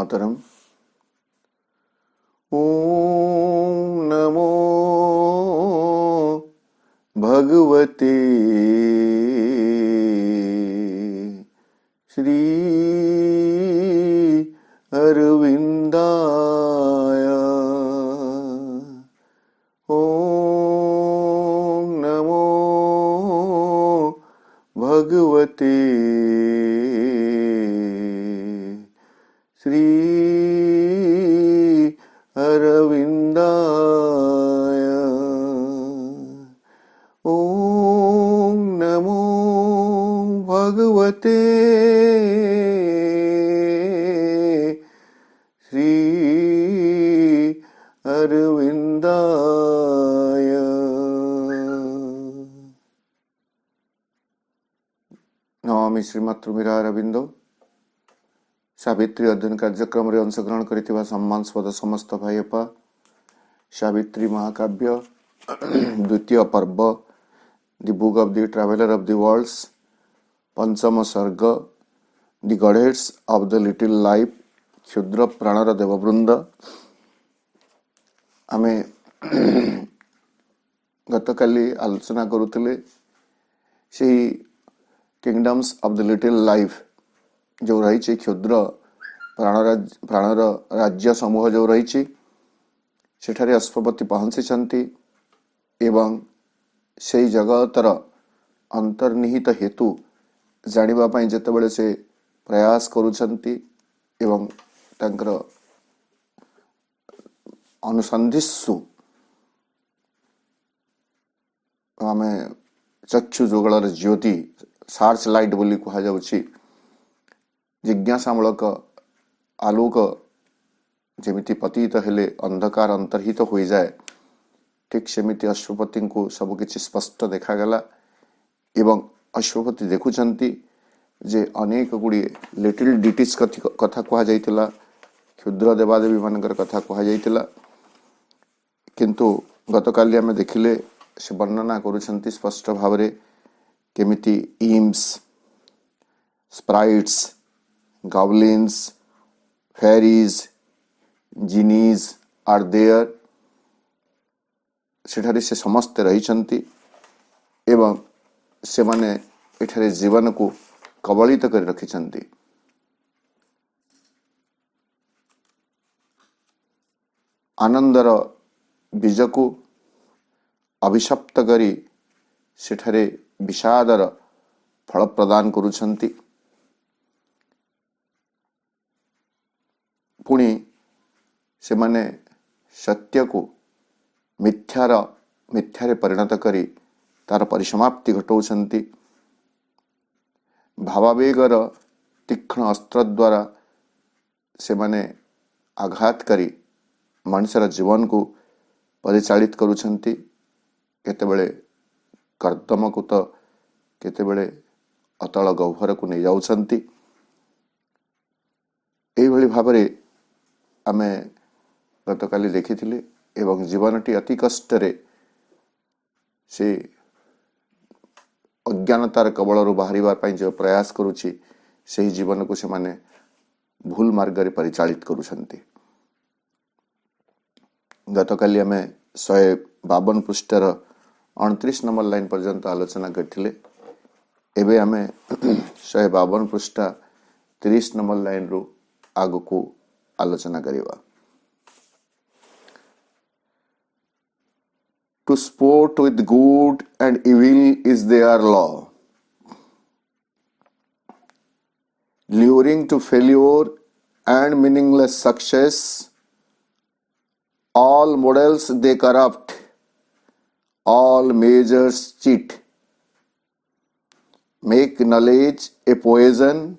मातरम। ओम नमो भगवते श्री अरविंदाय। ओम नमो भगवते श्री अरविंदाय। ओम नमो भगवते श्री अरविंदाय। नमामि श्रीमातृमीरा अरविंदो। सावित्री अध्ययन कार्यक्रम रे अंशग्रहण करिथिबा सम्मानस्पद समस्त भाईपा, सावित्री महाकाव्य द्वितीय पर्व the book of the traveller of the worlds पंचम सर्ग the godheads of the little life क्षुद्र प्राणर देववृंद। आमे गतकाली आलोचना करुथिले सेही kingdoms of the little life जो रही क्षुद्र प्राणर राज्य समूह जो रही सेठारे अश्वपति पहुंची एवं से जगतर अंतर्निहित हेतु जानिबा पई जेतेबेले से प्रयास करुछंती एवं तांकर अनुसंधिस्सु आमे चक्षु जुगलर ज्योति सार्च लाइट बोली कहा जाउछि जिज्ञासामूलक आलोक जेमिति पतित हेले अंधकार अंतर्हित हो जाए ठीक सेमिति अश्वपति को सबकिछि स्पष्ट देखागला एवं अश्वपति देखुचंती जे अनेक गुड़िए लिटिल डिटीज कथा कहा जाइतिला, क्षुद्र देवादेवी मानकर कथा कहा जाइतिला, किंतु गतकाली आमे देखिले से वर्णना करुछंती स्पष्ट भावरे केमिति imps, sprites, goblins, fairies, genies are there। सेठारे से समस्त रही एवं से माने एठारे जीवन को कबलित कर रखिछंती। आनंदर बीज को अभिशप्त करी सेठारे विषादर फल प्रदान करुछंती। पुणी से माने सत्य को मिथ्यारे परिणत करी तार परिसमाप्ति घटौछंती। भावावेगर तीक्ष्ण अस्त्र द्वारा से माने आघात करी मनुष्यर जीवन को परिचालित करुछंती। केतेबेले कर्दम को तो केतेबेले अतल गह्वर को नहीं जाउछंती। एई भली भाबरे आमे गतकाली देखिथिले एवं जीवनटी अति कष्टरे से अज्ञानतार कबलरू बाहरिबार पई जो प्रयास करुछि सेही जीवन को से माने भूल मार्ग रे परिचालित करुछंती। गतकाली आमे 152 पृष्ठर 29 नंबर लाइन पर्यंत आलोचना करथिले। एबे आमे 152 पृष्ठ 30 नंबर लाइन रु आगु को आलोचना करिवा। To sport with good and evil is their law, luring to failure and meaningless success. All models they corrupt, all measures cheat. Make knowledge a poison,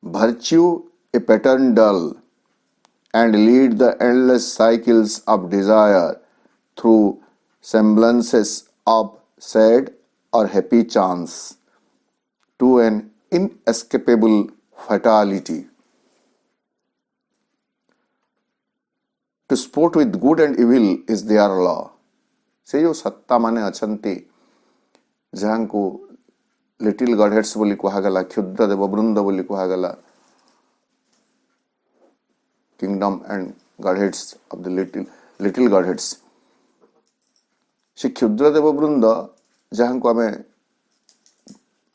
virtue a pattern dull, and lead the endless cycles of desire through semblances of sad or happy chance to an inescapable fatality. To sport with good and evil is their law। से जो सत्ता माने अछंती जहां को little गॉडेट्स बोली कहा गला, क्षुद्र देववृंद बोली कहा गला, kingdom and godheads of the little godheads. से क्षुद्र देववृंद जहाँ को आमे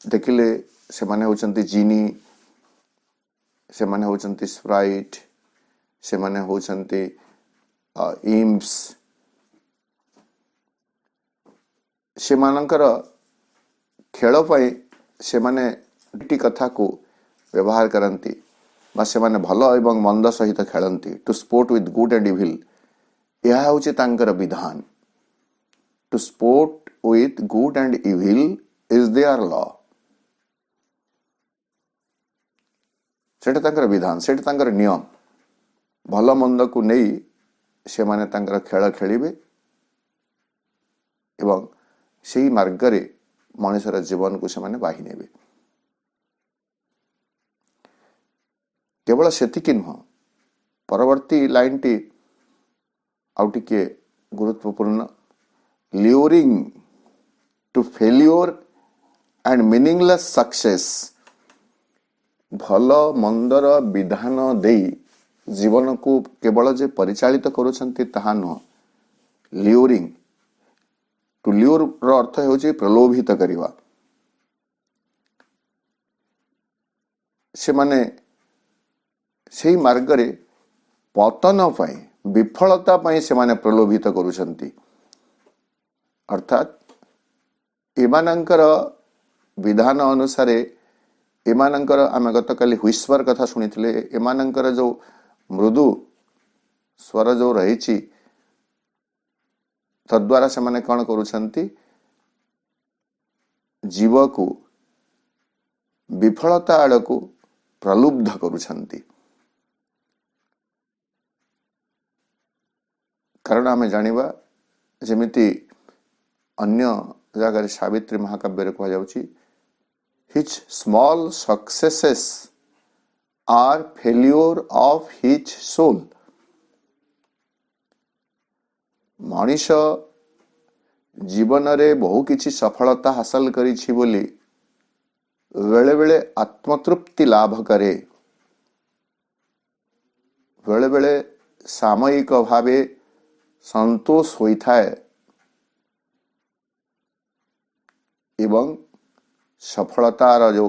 देखिले से माने होचंती जीनी, से माने होचंती स्प्राइट, से माने होचंती इम्स, से मानकर खेल पाई से माने टी कथा को व्यवहार करती बा से माने भल एवं मंद सहित खेलती to sport with good and evil. यह होची तांकर विधान। To sport with good and evil is their law. सेटा तांकर विधान, सेटा तांकर नियम। भल मंद को नहीं से माने तांकर खेल खेलिबे एवं सेही मार्गरे मनुष्यर जीवन को से माने बाही नेबे। केवल सेतिकी नुह, परवर्ती लाइन टी आउ टिके गुरुत्वपूर्ण। Luring to failure and meaningless success. भल मंदर विधान देई जीवन को केवल जे परिचालित करुछंती ताहा नुह। ल्यूरिंग टू ल्यूर रो अर्थ होची प्रलोभित करिवा। से माने सेही मार्गरे पतन पाई, विफलता पाई से माने प्रलोभित करुछंती। अर्थात एमानंकर विधान अनुसार एमानंकर आमे गतकाली हुईस्वर कथा सुनिथिले। एमानंकर जो मृदु स्वर जो रहिछि तद्वारा से माने कौन करुछंती, जीव को विफलता आड़ को प्रलुब्ध करुछंती। कारण आमे जानिबा जेमिति अन्य जगह सावित्री महाकाव्य रे कहा जाउछि, his small successes are failure of his soul. मनीष जीवन रे बहु किछि सफलता हासिल करिछि बोली बेले बेले आत्मतृप्ति लाभ करे, बेले बेले सामयिक भावे संतोष होइथाए एवं सफलतार जो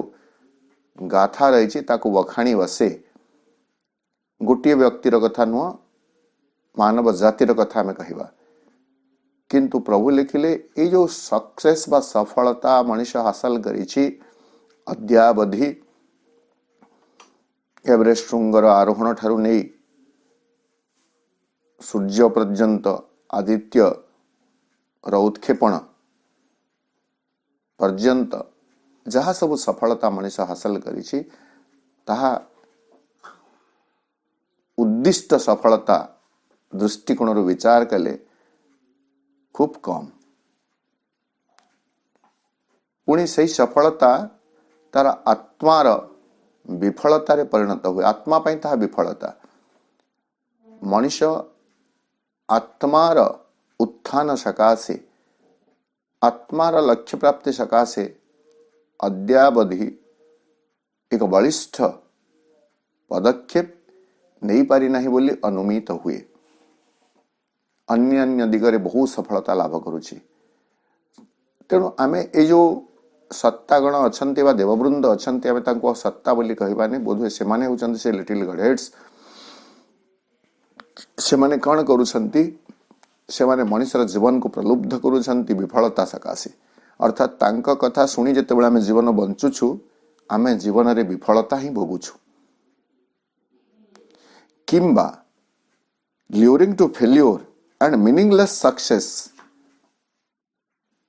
गाथा रही ताकू बखाणी बसे। गोटे व्यक्तिर कथा नुह, मानव जातिर कथा आमे कहिबा। किंतु प्रभु लिखिले ये जो सक्सेस बा सफलता मनुष्य हासिल करिछि अद्यावधि एवरेस्ट शृंगर आरोहण ठारू नहीं सूर्य पर्यंत आदित्य उत्क्षेपण पर्यंत जहाँ सब सफलता मनुष्य हासिल करिछि ताहा उद्दिष्ट सफलता दृष्टिकोण विचार कले खूब कम। पुणी से सफलता तार आत्मार विफलता रे परिणत हुए। आत्मा पाई ताहा विफलता। मनुष्य आत्मार उत्थान सकाशे, आत्मार लक्ष्य प्राप्ति सकाशे अद्यावधि एक बलिष्ठ पदक्षेप नहीं पारि नहीं बोली अनुमित हुए। अन्य अन्य दिगरे बहु सफलता लाभ करुछि। तेणु आमे ए जो सत्तागण अछंती बा देववृंद अछंती आमे तांको सत्ता बोली कहिबानी। बोधे से माने होचंती से लिटिल गॉडहेड्स। से माने कौन करुछंती, से माने मनुष्यर जीवन को प्रलुब्ध करुछंती विफलता सकाशे। अर्थात तांक कथा सुनी जेतेबेले आमे जीवन बंचुछु आमे जीवन रे विफलता ही भोगुछु। किंबा luring to failure and meaningless success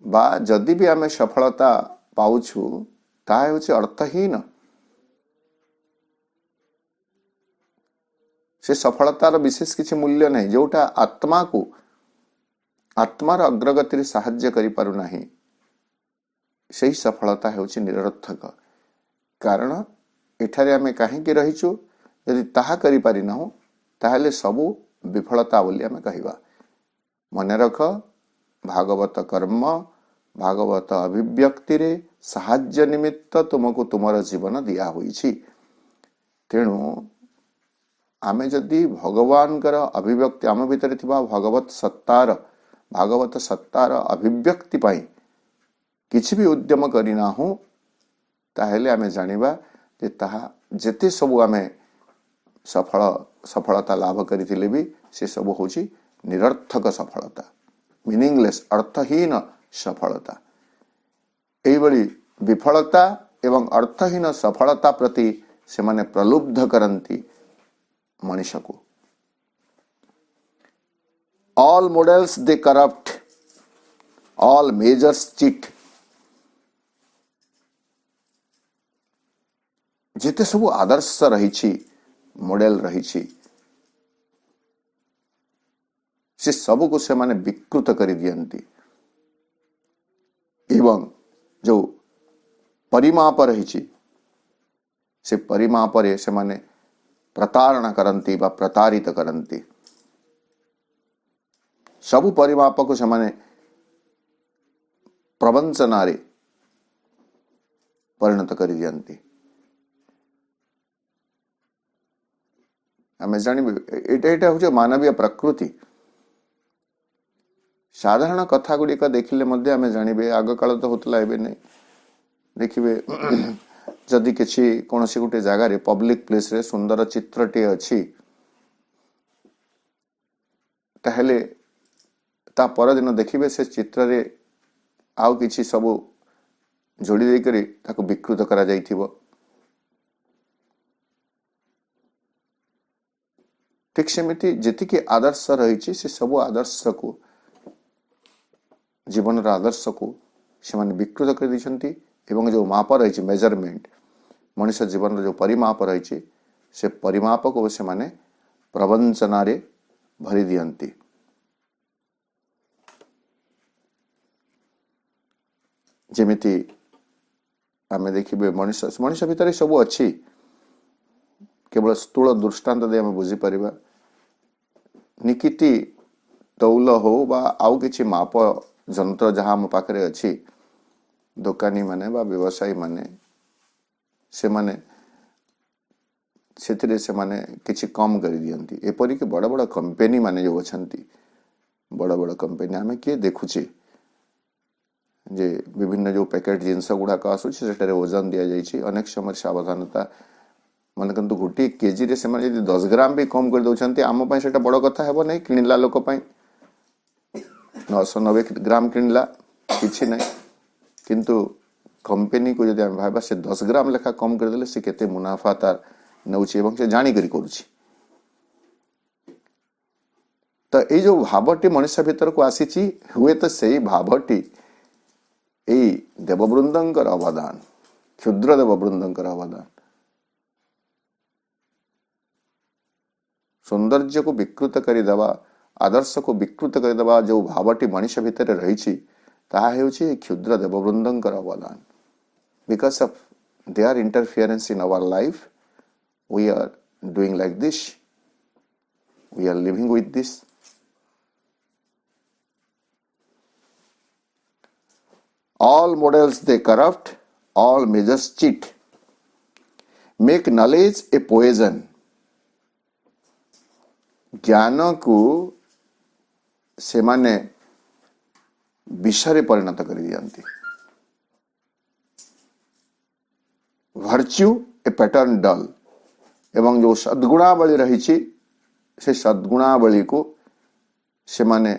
बा जदि भी आमे सफलता पाउछु ताहा होछि अर्थहीन। से सफलतार विशेष किसी मूल्य नहीं जोटा आत्मा को आत्मार अग्रगति रे साहाय्य करि पारु नाही। सही सफलता होछि निरर्थक। कारण एठारे आमे काहेकि रहिछु, यदि ताहा करि पारि नाहु ताहले सबु विफलता बोली आमे कहिबा। मने रख, भागवत कर्म भागवत अभिव्यक्ति रे साहाय्य निमित्त तुमको तुमर जीवन दिया होइछि। तेणु आमे जदि भगवान कर अभिव्यक्ति आम भितर थिबा भागवत सत्तार अभिव्यक्ति पाई किछि भी उद्यम करिना हूँ ताहेले आमे जानिबा जे ताहा जेते सबु आमे सफलता लाभ करिथिले भी से सब होची निरर्थक सफलता, मीनिंगलेस, अर्थहीन सफलता। एई बड़ी विफलता एवं अर्थहीन सफलता प्रति से माने प्रलुब्ध करंती मनुष्य को। ऑल मॉडल्स दे करप्ट, ऑल मेजर्स चीट। जेते सब आदर्श रही मॉडल रही से सब को से माने विकृत कर दियंती एवं जो परिमाप रही से परिमाप रे से माने प्रतारणा करंती बा प्रतारित करंती। सबु परिमाप को से माने प्रवंचना रे परिणत कर दियंती। आमे जानिबे एटा हूँ मानवीय प्रकृति। साधारण कथा गुड़िक देखिले मध्य आमे जानिबे आग काल तो होतला एबे नहीं देखिबे जदि किछि कोनोसी गुटे जगह रे पब्लिक प्लेस रे सुंदर चित्रटे अछि ताहेले ता पर दिन देखिबे से चित्र रे आउ किछि सब जोड़ी दे करी ताको विकृत करा जाइथिबो। ठीक सेमिति जेतिके आदर्श रही से सब आदर्श को जीवन आदर्श को से माने विकृत कर दिछंती एवं जो माप रही मेजरमेंट मनुष्य जीवन जो परिमाप रही से परिमाप को से माने प्रवंचना रे भरी दियंती। जेमिति आमे देखिबे मनुष्य भितर सब अच्छी केवल स्थूल दृष्टांत दे आमे बुझी परिबा। निकिति तौल हो बा आउ किछि माप जंत्र जहाँ आम पाखरे अच्छी दुकानी माने बा व्यवसायी माने से माने सेतिरे से माने किछि कम कर दियंती। एपरि कि बड़ बड़ कंपनी माने जो अछंती बड़ बड़ कंपनी आमे किए देखुछि जे विभिन्न जो पैकेट जिनस गुड़ाक आसुछि सेटारे ओजन दिया जाइछि अनेक समय सावधानता मन किंतु गोटे केजी रे से माने 10 ग्राम भी कम कर दउछंती आम पई सेटा बड़ कथा हेबो नै किनिला लोक पई 990 ग्राम किनिला किछि नै किंतु कंपनी को यदि हम भाबा से 10 ग्राम लेखा कम कर देले से केते मुनाफा तार नउछि एवं से जानि करी करूछि। तो ए जो भावटी मनुष्य भीतर को आसीछि हुए तो सही भावटी ए देववृंदंकर अवदान क्षुद्र देववृंदंकर अवदान सौंदर्य को विकृत करदेवा आदर्श को विकृत करदेवा जो भावटी मनुष्य भितर रही ताहा हेउछि क्षुद्र देववृंदंकर अवदान। Because of their interference in our life we are doing like this, we are living with this. All models they corrupt, all measures cheat, make knowledge a poison। ज्ञान को से माने विषय परिणत कर दियंती। वर्च्यू ए पैटर्न डल एवं जो सद्गुणावली रही से सद्गुणावली को से माने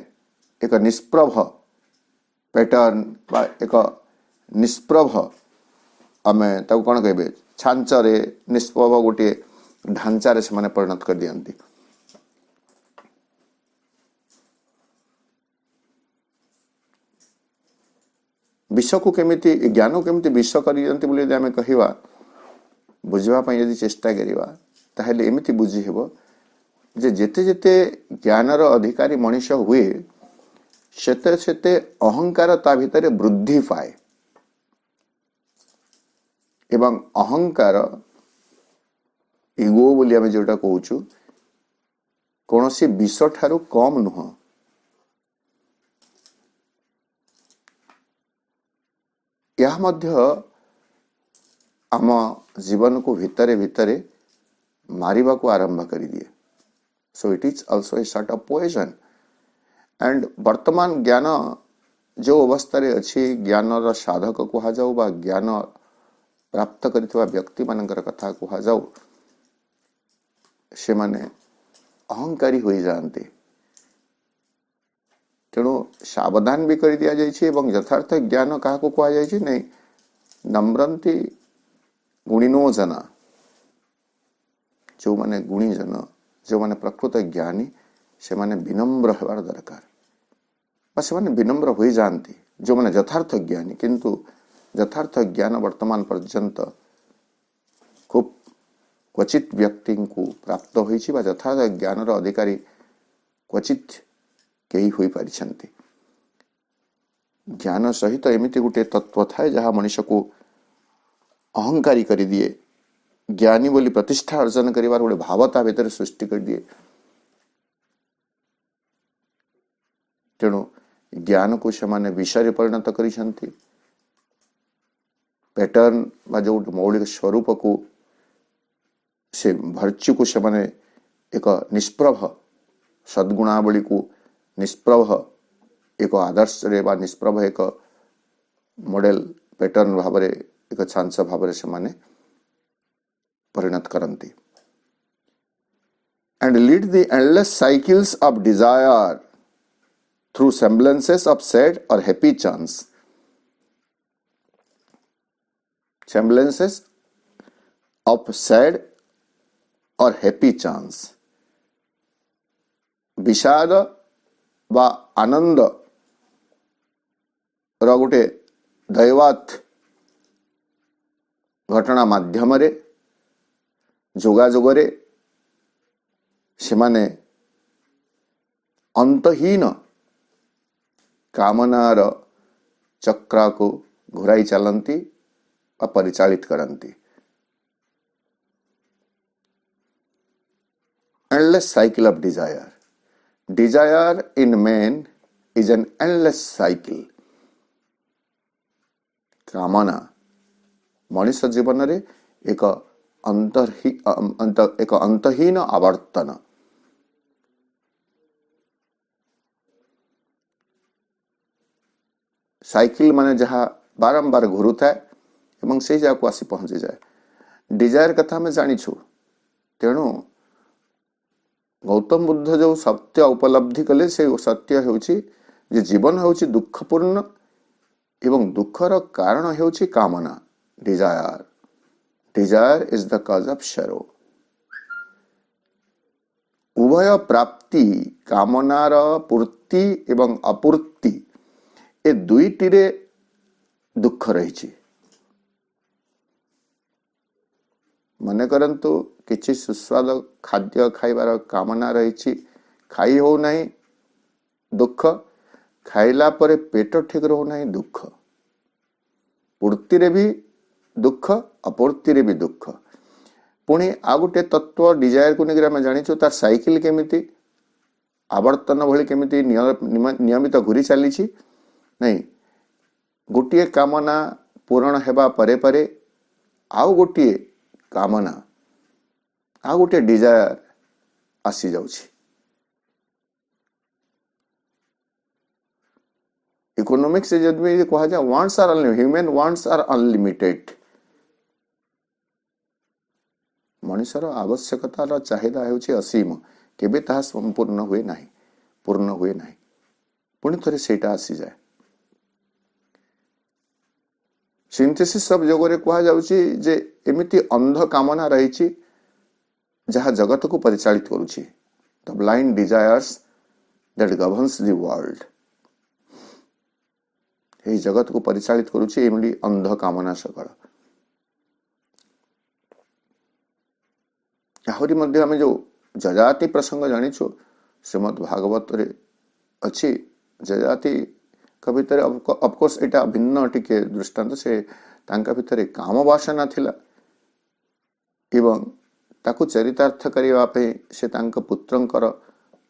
एक निष्प्रभ पैटर्न बा एक निष्प्रभ आमे ताको कौन कहबे छांचरे निष्प्रभ गोटे ढांचारे से माने परिणत कर दियंती। विश्व को केमिति ज्ञान को केमिति विश्व कर दियंती बोली आमे कहिवा बुझवा पई यदि चेष्टा करिवा ताहेले एमिति बुझी हेबो जे जेते जेते ज्ञानर अधिकारी मनुष्य हुए सेते सेते अहंकार ता भितर वृद्धि पाए एवं अहंकार इगो बोली आमे जोटा कहूछु कोनोसी विष ठारू कम नुह। यह मध्य आम जीवन को भितरे भितरे मारिबा को आरंभ कर दिए। So it is also a sort of poison. And वर्तमान ज्ञान जो अवस्था अच्छी ज्ञानर साधक कह जाऊ बा ज्ञान प्राप्त करथिबा व्यक्ति मानकर कथा कह जाऊ से माने अहंकारी हो जाते। तेणु सावधान भी कर दिया जाइए एवं यथार्थ ज्ञान क्या कह जाए नहीं नम्रंती गुणिनो जना जो माने गुणीजन जो माने प्रकृत ज्ञानी से माने विनम्र होवार दरकार से माने विनम्र हो जाती जो माने यथार्थ ज्ञानी। किंतु यथार्थ ज्ञान वर्तमान पर्यंत खूब क्वचित व्यक्ति को प्राप्त होइछि बा यथार्थ ज्ञानर अधिकारी क्वचित कई हो पारिछन्ति। ज्ञान सहित एमिति गोटे तत्व थाए जहाँ मनुष्य को अहंकारी कर दिए ज्ञानी बोली प्रतिष्ठा अर्जन करिवार गोटे भावता भीतर सृष्टि कर दिए। तेणु ज्ञान को से माने विषय परिणत करिछन्ति। पैटर्न बा जो मौलिक स्वरूप को से भर्च्यु को से माने एक निष्प्रभ सद्गुणावली को निष्प्रभ एक आदर्श रे बा निष्प्रभ एक मॉडल पैटर्न भाव एक छांस भाव से माने परिणत करती and lead the endless cycles of desire through semblances of sad और happy chance. Semblances of sad और हैप्पी चांस विषाद बा आनंद गोटे दैवात घटना माध्यम जोगाजोग से माने अंतहीन कामनार चक्र को घुराई चलती और परिचालित करती। Endless cycle of desire. Desire in man is an endless cycle. कामना मनुष्य जीवन रे एक अंतहीन आवर्तन। साइकिल माने जहाँ बारंबार घुरु थाए एवं से जगह को आसी पहुंची जाए। डिजायर कथा में जानिछु। तेणु गौतम बुद्ध जो सत्य उपलब्धि कले से सत्य होउछि जे जीवन होउछि दुखपूर्ण एवं दुखर कारण होउछि कामना desire. Desire is the cause of sorrow. उभय प्राप्ति कामनार पूर्ति एवं अपूर्ति ए दुईटी रे दुख रही। मन करंतु किछि सुस्वाद खाद्य खाइबार कामना रही खाई हो नहीं दुख खाइला परे पेट ठीक रहो नहीं दुख पूर्ति रे भी दुख अपूर्ति रे भी दुख। पुणी आ गोटे तत्व डिजायर को लेकर आम जाचु तार साइकिल केमिति आवर्तन भली केमिति नियमित घूरी चली नहीं गोटे कामना पूरण हेबा परे परे आउ गोटे कामना आ गोटे डिजायर आसी जाउछि। इकोनॉमिक्स से जब भी कहा जाए wants are human wants are unlimited. मनुष्यर आवश्यकतार चाहिदा हेउछि असीम केबे ताहा संपूर्ण हुए नाही पूर्ण हुए नाही पुणी थरे सेटा आसी जाए। सिंथेसिस सब जगह कह जाउछि जे एमिति अंध कामना रही जहाँ जगत को परिचालित करुछि। The blind desires that governs the world. ये जगत को परिचालित करुछि एमिति अंध कामना सकल। आहरी मध्य आम जो जजाति प्रसंग जानिछु श्रीमद् भागवत रे अच्छी जजाति भितर ऑफकोर्स एटा भिन्न टिके दृष्टांत से तांका भितर काम वासना थिला एवं ताकू चरितार्थ करिवा पे से तांका पुत्रंकर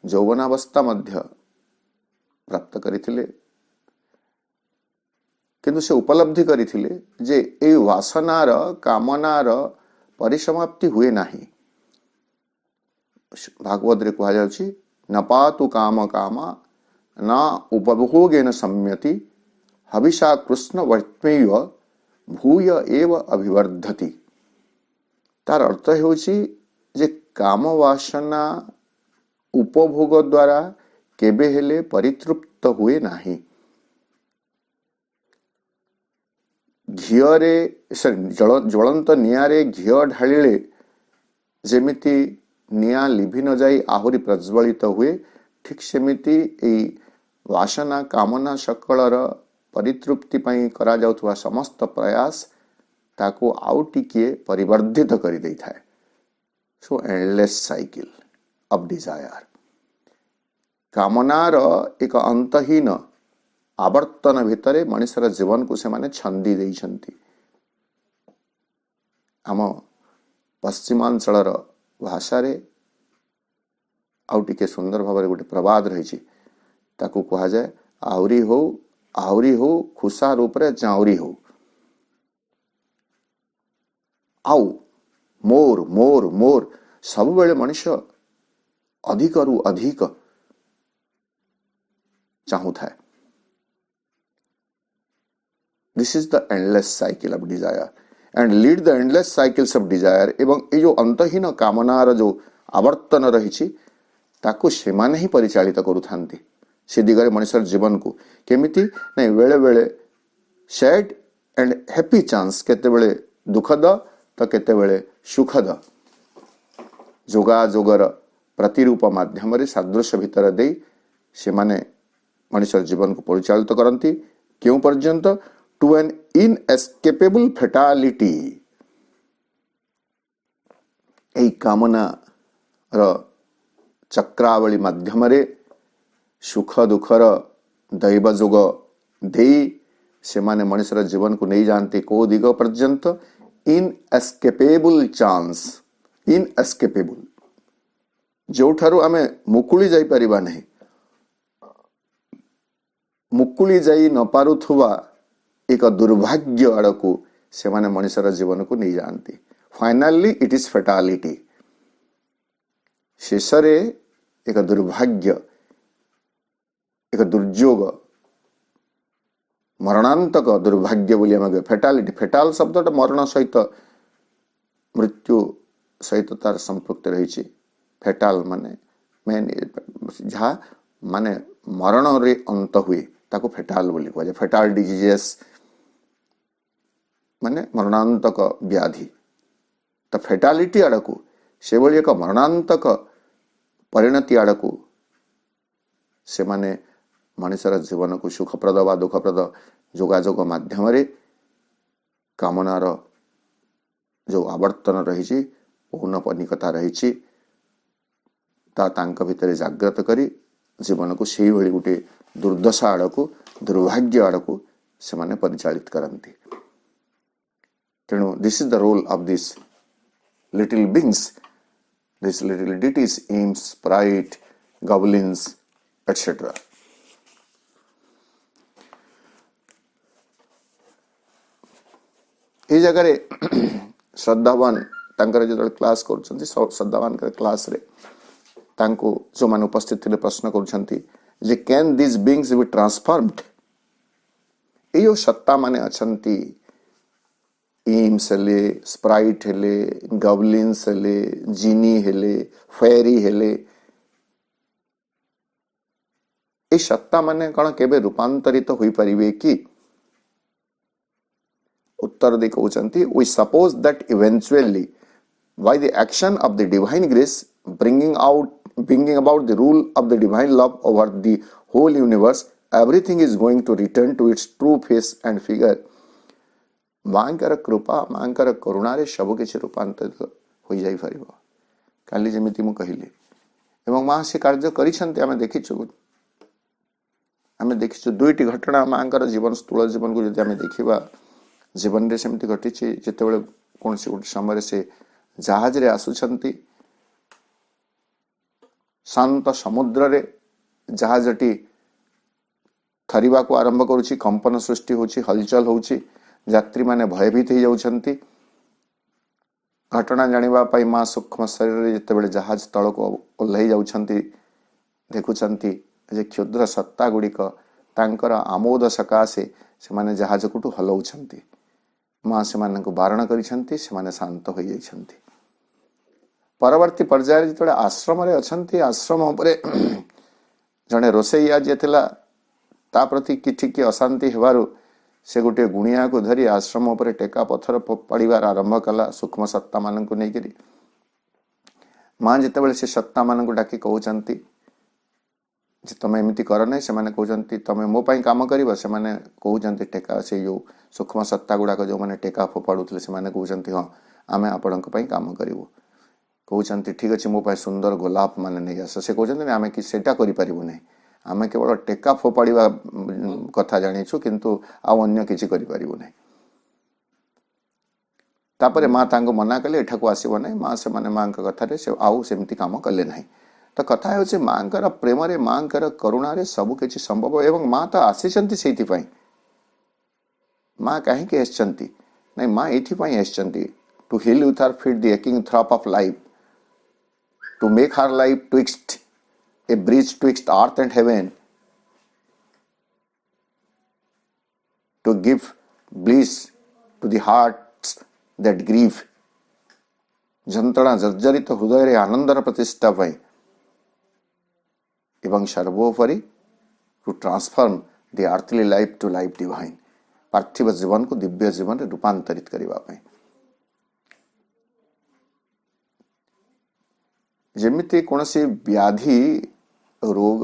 यौवनावस्था मध्य प्राप्त करिथिले किंतु से उपलब्धि करिथिले जे ए वासनार कामनार परिसमाप्ति हुए नाही। भागवत रे कहा जाउछि न पातु काम कामा न उपभोगेन सम्यति हविषा कृष्ण वर्त्मेय भूय एव अभिवर्धति। तार अर्थ हेउछि जे काम वासना उपभोग द्वारा केबे हेले परितृप्त हुए नाही। घियरे ज्वलंत निआरे घिय ढालिले जेमिति निआ लिभि न जाई आहुरी प्रज्वलित हुए, ठीक सेमिति एई वासना कामना सकलर परितृप्ति पई करा जाउथवा समस्त प्रयास ताको आउ टिके परिवर्धित करि देई थाए। सो एंडलेस साइकिल ऑफ डिजायर। कामनार एक अंतहीन आवर्तन भितरे मनुष्यर जीवन को से माने छंदी देइछंती। आम पश्चिमांचलर भाषा रे आउ टिके सुंदर भाव गोटे प्रवाद रही ताकू कहा जाए आहुरी हो खुशा रूप रे जाउरी हो। आउ मोर मोर मोर सब बेले मनुष्य अधिक रु अधिक चाहू थाए। This is the endless cycle of desire and lead the endless cycles of Dzire. एवं ये जो अंतहीन कामनार जो आवर्तन रही ताकू से माने ही परिचालित करुथांती से दिगरे मनुष्य जीवन को केमिति नहीं बेले बेले सैड एंड हैप्पी चांस केते बेले दुखद तो केते बेले सुखद जोगाजोगर प्रतिरूप माध्यम रे सादृश्य भितर दे से माने मनुष्य जीवन को परिचालित करती क्यों पर्यंत टू एन इनएस्केपेबल फेटालिटी। एई कामना र चक्रावली माध्यम रे सुख दुखर दैव जोग दे से माने मनुष्य जीवन को नहीं जानते को दिग पर्यंत इनएस्केपेबल चांस इनएस्केपेबल जो ठारू आमे मुकुली जाई परिबा नहीं मुकुली जाई न पारुथुवा एक दुर्भाग्य आड़कू से माने मनुष्यर जीवन को नहीं जानती। Finally it is fatality. शेषरे एक दुर्भाग्य एक दुर्योग मरणांतक दुर्भाग्य बोली आम फेटालिटी। फेटाल शब्द मरण सहित मृत्यु सहित तार संपृक्त रही। फेटाल माने मेन जहा माने मरण रे अंत हुए ताको फेटाल बोली कह जाए। फेटाल डिजीजेस माने मरणांतक व्याधि। तो फेटालिटी आड़कू से भली एक मरणांतक परिणति आड़कू से माने मनुष्यर जीवन को सुखप्रद व दुखप्रद जोगाजोग माध्यम रे कामनार जो आवर्तन रही पौनपनिकता रही तांक भितर जाग्रत करी जीवन को से भली गोटे दुर्दशा आड़कू दुर्भाग्य आड़कू से माने परिचालित करती। तेणु this is the role of this little beings, this little deities, imps, sprite, goblins, etc. ये जगह श्रद्धावान तांकर जो क्लास कर श्रद्धावान क्लास रे तांको जो मान उपस्थित थे प्रश्न कर can this beings be transformed. यो सत्ता माने अछंती इम्स हेले स्प्राइट हेले गबलिन्स हेले जिनी हेले फेरी हेले ए सत्ता माने कौन केबे रूपांतरित होई परिबे कि? उत्तर दे कहउचंती we suppose that eventually by the action of the divine grace bringing about the rule of the divine love over the whole universe, everything is going to return to its true face and figure. मांकर कृपा मांकर करुणारे सब किसी रूपांतरित हो जाई परिबो। काली जेमिति मु कहिली एवं मां से कार्य करिसंते आमे देखिछु दुईटी घटना मांकर जीवन स्थूल जीवन को जदि आमे देखिबा जीवन रे सेमति घटिछि जेतेबेले कोनसी गोटे समय से जहाज रे आसुछंती शांत समुद्र रे जहाजटी थरिबा को आरंभ करुछि, कंपन सृष्टि होछि, हलचल होछि, यात्री माने भयभीत हो जाउछंती घटना जानिबा पाई माँ सूक्ष्म शरीर जितेबाला जहाज तल को ओह्लई जाउछंती देखुछंती जे क्षुद्र सत्ता गुड़िक तांकर आमोद सकाशे से जहाज को हलाउछंती माँ से बारण करिछंती से शांत हो जाइछंती। परवर्ती पर्याय जो आश्रम रे अछंती आश्रम उपरे जड़े रोसैया जे थिला ता प्रति किछि कि अशांति हेबारु से गोटे गुणिया को धरी आश्रम उपरे टेका पत्थर पड़ीबार आरंभ कला सूक्ष्म सत्ता मान को लेकर माँ जिते से सत्ता मान को डाकी कहते तुम एमती कर ना से कहते तुम मो पाई काम कर से कहते टेका से जो सूक्ष्म सत्ता गुड़ाक जो मैंने टेका फोपाड़ुले से कहते हाँ आम आपण काम करूँ कहते ठीक अच्छे मो पाई सुंदर गोलाप मान नहीं आस से कहते आम कि सेटा करूँ आम केवल टेका फोपाड़ा कथा जानीचु किंतु आउ अन्य किसी करूँ ना। तापर माँ तांको मना कले एठा को आसब ना माँ से माँ कथार से आउ सेमती काम कले ना। तो कथा हो माँ प्रेम रे माँ करुणार सबु किछि संभव एवं माँ तो आसीचंती से माँ कहीं नहीं माँ ये to heal with her feet the aching throb of life to make her life twixt a bridge twixt earth and heaven to give bliss to the hearts that grieve जंत्रणा जर्जरित हृदय रे आनंदर प्रतिष्ठा पाई एवं सर्वोपरि to transform the earthly life to life divine पार्थिव जीवन को दिव्य जीवन रे रूपांतरित करिबा पाई। जेमिति कोनसी व्याधि रोग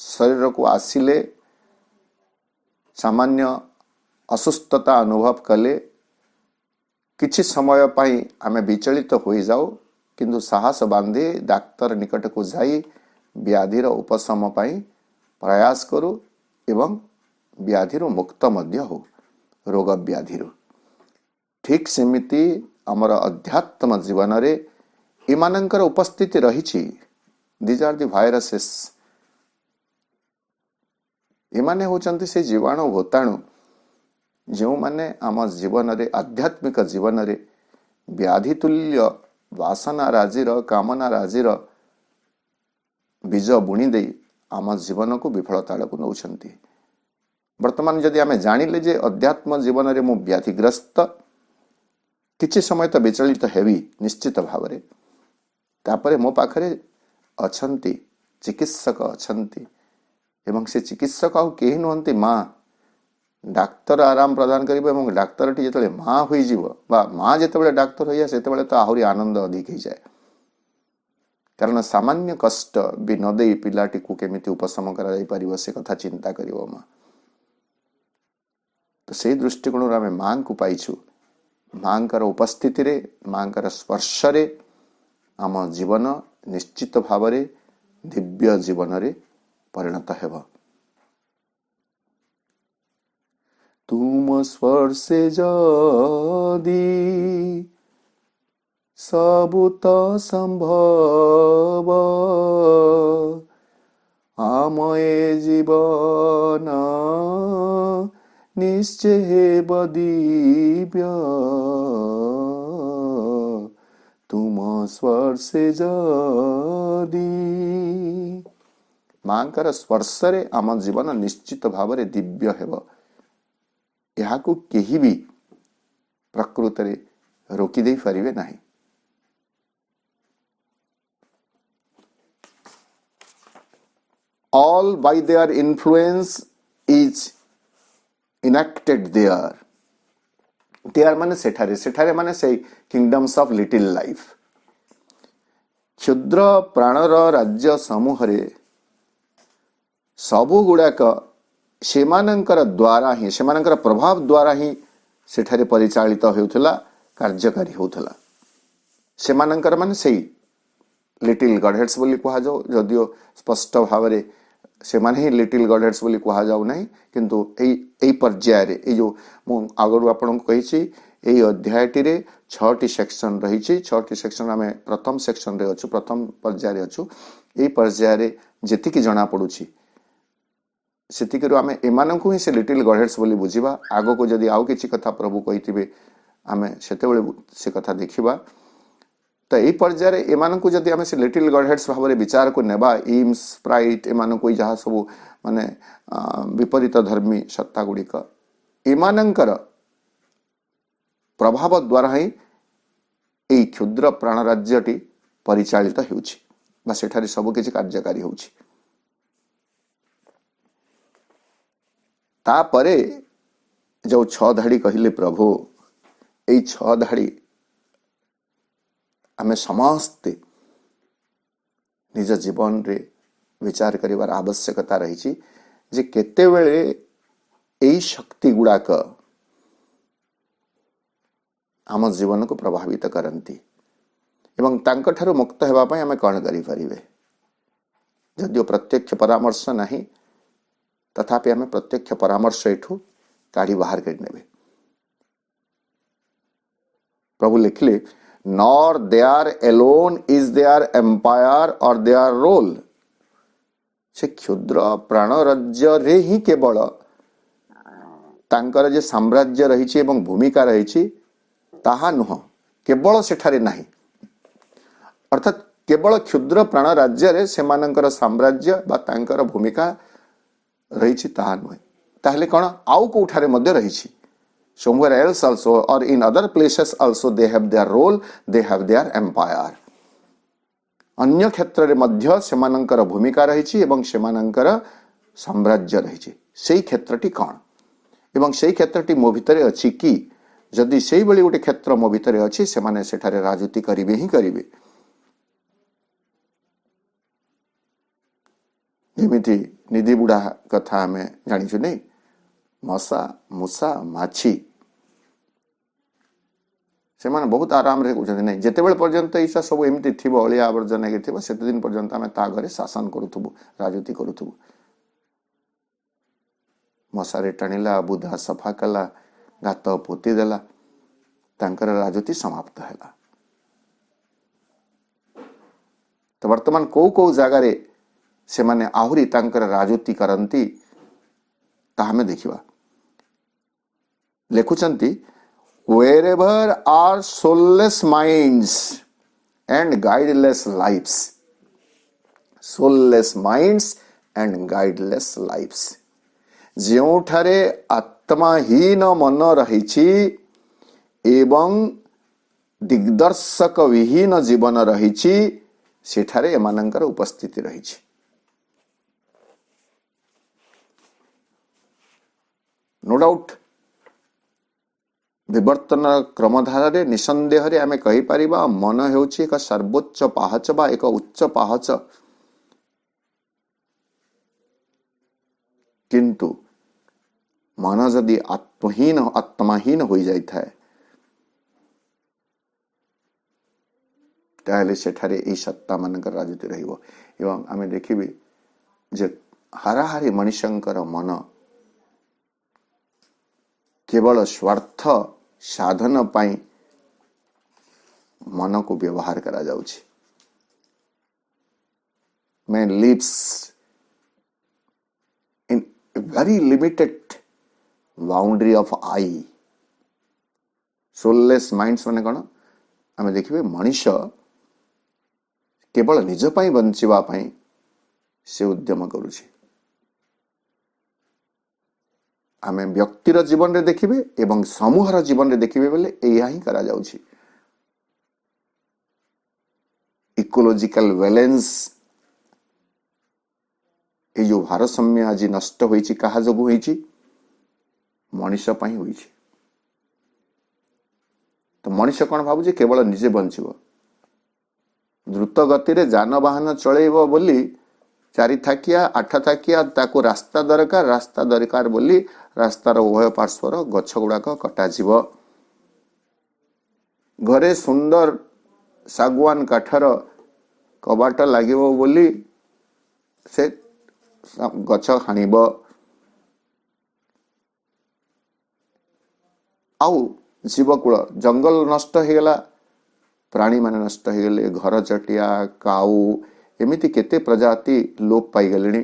शरीर को आसिले सामान्य असुस्थता अनुभव कले किछि समय पाई आमे विचलित हो जाऊ किंतु साहस बांधे डाक्तर निकट को जाई व्याधिर उपशम पाई प्रयास करू एवं व्याधिर मुक्त मध्य हो रोग व्याधिर। ठीक सेमिति आमर अध्यात्म जीवन रे इमानंकर उपस्थिति रही। These are the viruses. इमाने होचंती से जीवाणु भूताणु जो माने आम जीवन रे आध्यात्मिक जीवन रे व्याधि तुल्य वासना राजीर कामना राजीर बीज बुणी दे आम जीवन को विफलता को नौछंती। वर्तमान जदि आमे जानिले जे अध्यात्म जीवन रे मु व्याधिग्रस्त किछि समय तो विचलित हेवी निश्चित भाव रे तापरे मो पाखरे अछंती चिकित्सक अछंती एवं से चिकित्सक आउ केही नहंती माँ डाक्तर आराम प्रदान करिबो एवं डाक्तर टी जेतले माँ होई जीवो बा माँ जेतबेले डाक्तर होइया सेतबेले तो आहुरी आनंद अधिक हो जाए कारण सामान्य कष्ट भी न देई पिलाटी को केमिति उपशम करा जाई परिबो से कथा चिंता करिवो माँ। तो से दृष्टिकोण आमे माँ को पाइछु माँ उपस्थिति रे माँ स्पर्श रे आम जीवन निश्चित भाव रे दिव्य जीवन रे परिणत हेब। तुम स्पर्शे जदि सबु तो संभव आम ए जीवन निश्चय हेब दिव्य तुम स्पर्शे जदि माँ स्पर्श रे आम जीवन निश्चित भाव रे दिव्य हेब। यहाँ को केही भी प्रकृति रे रोकी दे पारिबे नाही। All by their influence is enacted there. There माने सेठारे माने से किंगडम्स ऑफ लिटिल लाइफ क्षुद्र प्राणर राज्य समूह रे सबु गुड़ाक सेमानंकर द्वारा ही सेमानंकर प्रभाव द्वारा ही सेठारे परिचालित होउथला कार्यकारी होउथला। सेमानंकर माने सेही लिटिल गॉडहेड्स बोली कहा जाओ जदियो स्पष्ट भाव रे से माने ही लिटिल गॉडहेड्स बोली कहा जाऊ नहीं किंतु एई पर्याय रे ए जो मु आगरु आपन को कहिछि एई अध्यायटी रे 6टी सेक्शन रहिछि। 6टी सेक्शन आमे प्रथम सेक्शन रे अछु प्रथम पर्याय रे अछु। एई पर्याय रे जेतिकी जणा पडुछि सेतिकरु आमे एमानंकु ही से लिटिल गॉडहेड्स बोली बुझिबा। आगो को जदि आउ किछि कथा प्रभु कहिथिबे आमे सेतेबेले से कथा देखिबा। तो यही पर्यायर एमानकु जदि आमे से लिटिल गॉडहेड्स भाव में विचार को नेबा, इम्स स्प्राइट एमानकु जहाँ सब माने विपरीत धर्मी सत्ता गुड़िक एमानंकर प्रभाव द्वारा ही यही क्षुद्र प्राण राज्यटी परिचालित होउछि बा सेठारे सब किछि कार्यकारी होउछि। तापरे जो 6 धाड़ी कहिले प्रभु, यही 6 धाड़ी आमे समस्ते निज जीवन रे विचार करिवार आवश्यकता रही जे केतेबेले यही शक्ति गुड़ाक आम जीवन को प्रभावित करती एवं तांको ठारू मुक्त हेबा पई आमे कौन करि परिबे। जदियो प्रत्यक्ष परामर्श नहीं तथापि आमे प्रत्यक्ष परामर्श एठू काढ़ी बाहर कर नेबे। प्रभु लिखले nor their alone is their empire or their role. से क्षुद्र प्राण राज्य रे ही केवल तांकर जे साम्राज्य रही एवं भूमिका रही ताहा नुह, केवल सेठारे नहीं, अर्थात केवल क्षुद्र प्राण राज्य रे सेमानंकर साम्राज्य बा तांकर भूमिका रही ताहा नुहे, ताहले कौन आउ कोठारे मध्य रही। somewhere else also or in other places also they have their role, they have their empire। अन्य क्षेत्र रे मध्य सेमानंकर भूमिका रही एवं सेमानंकर साम्राज्य रही। सेही क्षेत्रटी कौन एवं सेही क्षेत्रटी मो भितरे अछि कि जदि सेही बली गोटे क्षेत्र मो भितरे अछि सेमाने सेठारे राजनीति करिवे ही करिवे। जेमिति निधि बुढ़ा कथा आमे जानिछु नै, मशा मूषा माछी से माने बहुत आराम रे कहते नहीं जितेबेले पर्यंत ईशा सब एमती थी अलिया आवर्जना के थी से दिन पर्यंत आम ता घरे शासन करूथबु, राजनीति करूथबु। मशारे टाणिला, बुधा सफा कला, गात पोती देला, तांकर राजनीति समाप्त हैला। तो वर्तमान को जगार से माने आहुरी तांकर राजनीति करती ताहमे देखिबा। लेखुचंती wherever are soulless minds and guideless lives, soulless minds and guideless lives। ଯେଉଁଠାରେ आत्माहीन मन रहिछि एवं दिग्दर्शक विहीन जीवन रहिछि सेठारे एमानंकर उपस्थिति रहिछि। नो डाउट विवर्तन क्रमधारा निसंदेह आमे कहि परिबा मन हेउछि एक सर्वोच्च पाहच बा एक उच्च पाहच, किंतु मन जदि आत्माहीन हो जाई थाए ताहले सेठारे एई सत्ता मानकर राजनीति रहिबो। एवं आमे देखिबे जे हाराहारी मनुष्यंकर मन केवल स्वार्थ साधन पाई मन को व्यवहार करा जाउछि। Man lives in very limited boundary of I. Soulless minds माने कौन आमे देखिबे मनुष्य केवल निज पाई बंचिबा पाई से उद्यम करुछि। आमे व्यक्तिर जीवन रे देखिबे एवं समूहर जीवन रे देखिबे बोले एया ही करा जाउछि। इकोलॉजिकल बैलेंस ए जो भारसाम्य आज नष्ट होईछि कहा जोगु होईछि, मनुष्य पाई होईछि। तो मनुष्य कौन भाबुछि केवल निजे बंचिबो, द्रुत गति रे जानवाहन चलेइबो बोली 4 थाकिया 8 थाकिया ताको रास्ता दरकार बोली रास्तार उभय पार्श्वर गछ गुड़ाक कटा जीव। घरे सुंदर सागवान काठर कबाट लागिबो बोली से गछ हाणिब। आउ जीवकूल जंगल नष्ट हो गला, प्राणी माने नष्ट हो गले, घर चटिया काऊ एमिति केते प्रजाति लोप पाई गलेनी।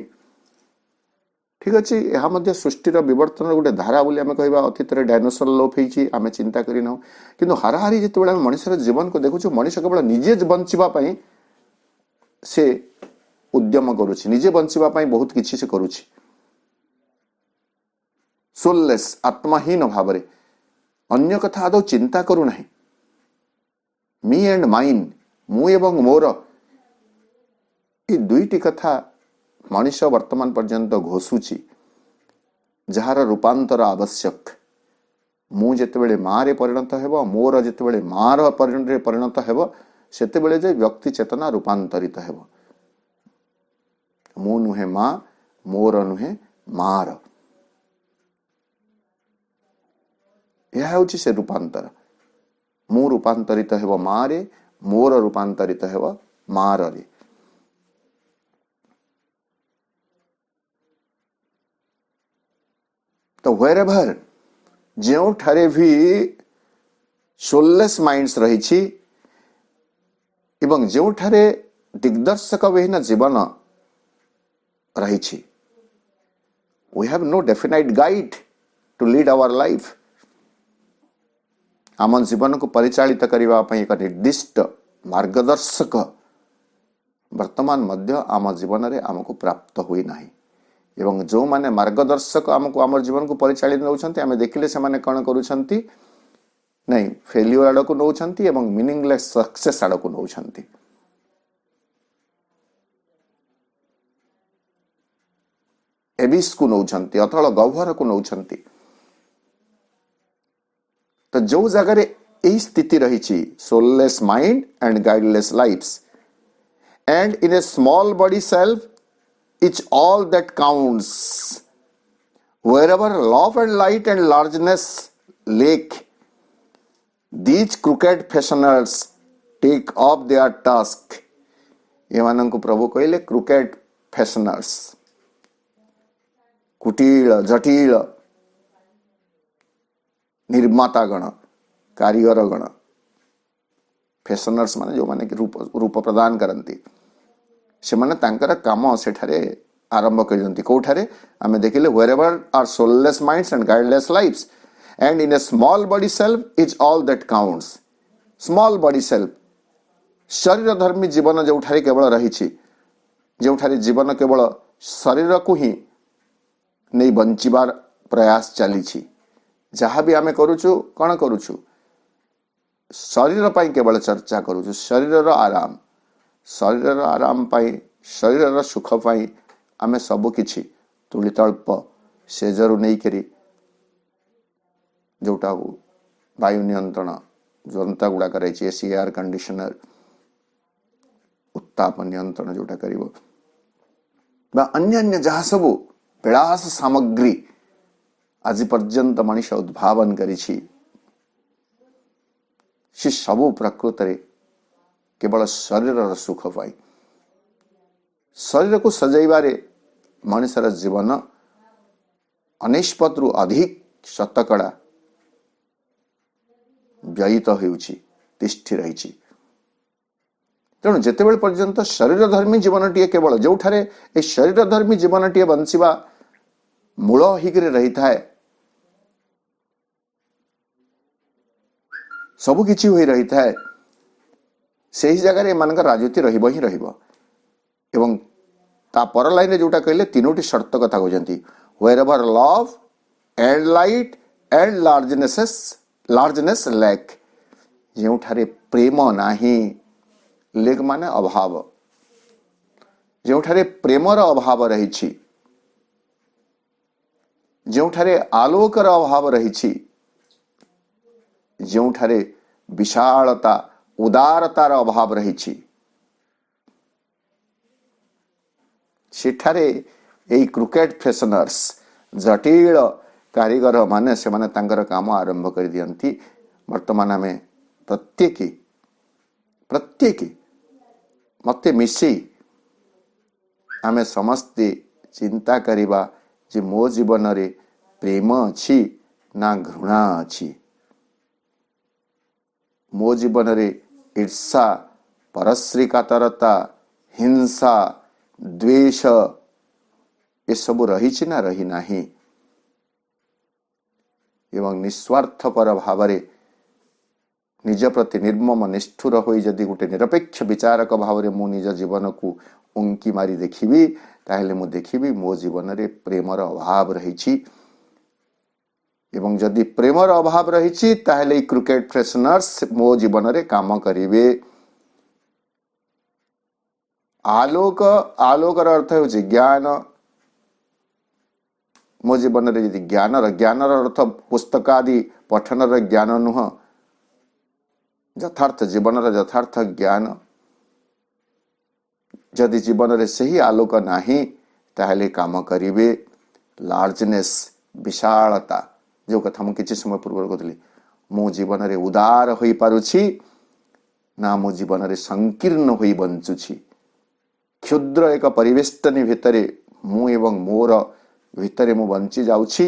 ठीक अच्छे यह सृष्टिर विवर्तन गोटे धारा बोली आम कह अतीत डायनोसर लोप होती आम चिंता करना कि हाराहारी जो मनुष्यर जीवन को देखु मनीष केवल निजे बचापी से उद्यम करुच्ची निजे बचापी बहुत किसी से करुच्ची सोललेस आत्माहीन भाव अन्य कथा आदौ चिंता करूना मी एंड माइन मु एवं मोर ये दुईटी कथा मनुष्य वर्तमान पर्यंत घोषुची जार रूपांतर आवश्यक मु जेतेबेले माँ रे परिणत हेबो मोर जेतेबेले माँ रे परिणत हेबो सेतेबेले जे व्यक्ति चेतना रूपांतरित हेबो मु नुहे माँ मोर नुहे मार यह हूँ से रूपांतर मु रूपांतरित हेबो माँ रे मोर रूपांतरित हेबो मार रे तो व्हेरेवर जो ठारे भी सोललेस माइंड्स रही एवं जो ठारे दिग्दर्शक विहीन जीवन रही we have no definite guide to lead our life आम जीवन को परिचालित करने एक निर्दिष्ट मार्गदर्शक वर्तमान मध्य आम जीवन में आमको प्राप्त हुई नहीं एवं जो माने मार्गदर्शक आमको आम जीवन को परिचालित नौछंती आमे देखिले से माने कौन करूछंती नहीं फेल्यूर आड़ को नौछंती एवं मीनिंगलेस सक्सेस आड़ को नौछंती एबिस को नौछंती अथवा गह्वर को नौछंती तो जो जगह यही स्थिति रही soulless mind and guideless lifes and in a small body self it's all that counts wherever love and light and largeness lack these crooked fashioners take up their task एमानंकु प्रभु कहले crooked fashioners कुटिल जटिल निर्माता गण कारीगर गण फैशनर्स माने जो माने रूप प्रदान करती से माने तांकर काम सेठारे आरंभ कर कौठारे आमे देखिले wherever are soulless minds and guideless lifes and in a small body self is all that counts small body self शरीर धर्मी जीवन जो ठारे केवल रही जो ठारे जीवन केवल शरीर को ही नहीं बंचिबार प्रयास चली जहाँ भी आमे करूछु कौन करूछु शरीर पाई केवल चर्चा करूछु शरीर आराम पाई शरीर सुख पाई आमे सब किछि तुलितल्प सेजरु नहीं करी जोटा वायु नियंत्रण जनता गुड़ाक रही एसी एयर कंडीशनर उत्ताप नियंत्रण जोटा करिवो बा अन्य अन्य जहाँ सब विलास सामग्री आज पर्यंत मनुष्य उद्भावन करिछि से सबु प्रकृत रे केवल शरीर सुख पाई शरीर को सजाइबारे मनुष्यर जीवन अनिष्पत रु अधिक शतकड़ा व्ययित होउछि तिष्ठि रही तेणु जितेबेले पर्यंत शरीर धर्मी जीवन टीए केवल जो ठारे ए शरीर धर्मी जीवन टीए बंचिबा मूल हिकरे रही थाए सबु किछि होई रही थाए से जगह एमान राजनीति रहिबो ही रहिबो एवं ता पर लाइन जोटा कहले तीनोटी शर्त कथा कहजंती wherever love and light and largeness lack जो ठारे प्रेम नाही लेक माने अभाव जो ठारे प्रेमर अभाव रही जो ठारे आलोकर अभाव रही जो ठारे विशालता उदारतार अभाव रही सेठारे एई क्रुकेट फैशनर्स जटिल कारीगर माने से माने तांकर काम आरंभ कर दियंती वर्तमान आमे प्रत्येक मते मिसी आमे समस्ते चिंता करिबा जे मो जीवन रे प्रेम अछि ना घृणा अछि मो जीवन रे ईर्षा परश्री कातरता हिंसा द्वेष ए सब रही ना रही नाही एवं निस्वार्थपर भाव निज प्रति निर्मम निष्ठुर होई जदि गोटे निरपेक्ष विचारक भाव मु निज जीवन को उंकी मारी देखिबी ताहेले मु देखिबी मो जीवन रे प्रेमर अभाव रही एवं जदि प्रेमर अभाव रही ताहेले क्रिकेट फ्रेशनर्स मो जीवन रे काम करिवे। आलोक आलोकर अर्थ हो ज्ञान मो जीवन रे यदि ज्ञानर अर्थ पुस्तकादि पठनर ज्ञान नुह यथार्थ जीवन यथार्थ ज्ञान जदि जीवन रे सही आलोक नाही ताहेले काम करिवे। लार्जनेस विशालता जो कथा मु किछि समय पूर्व कहली मो जीवन रे उदार होई पारुछि ना मो जीवन रे संकीर्ण होई बंचुछि क्षुद्र एक परिवेष्टनी भितरे मु एवं मोर भितरे मु बंची जाउछि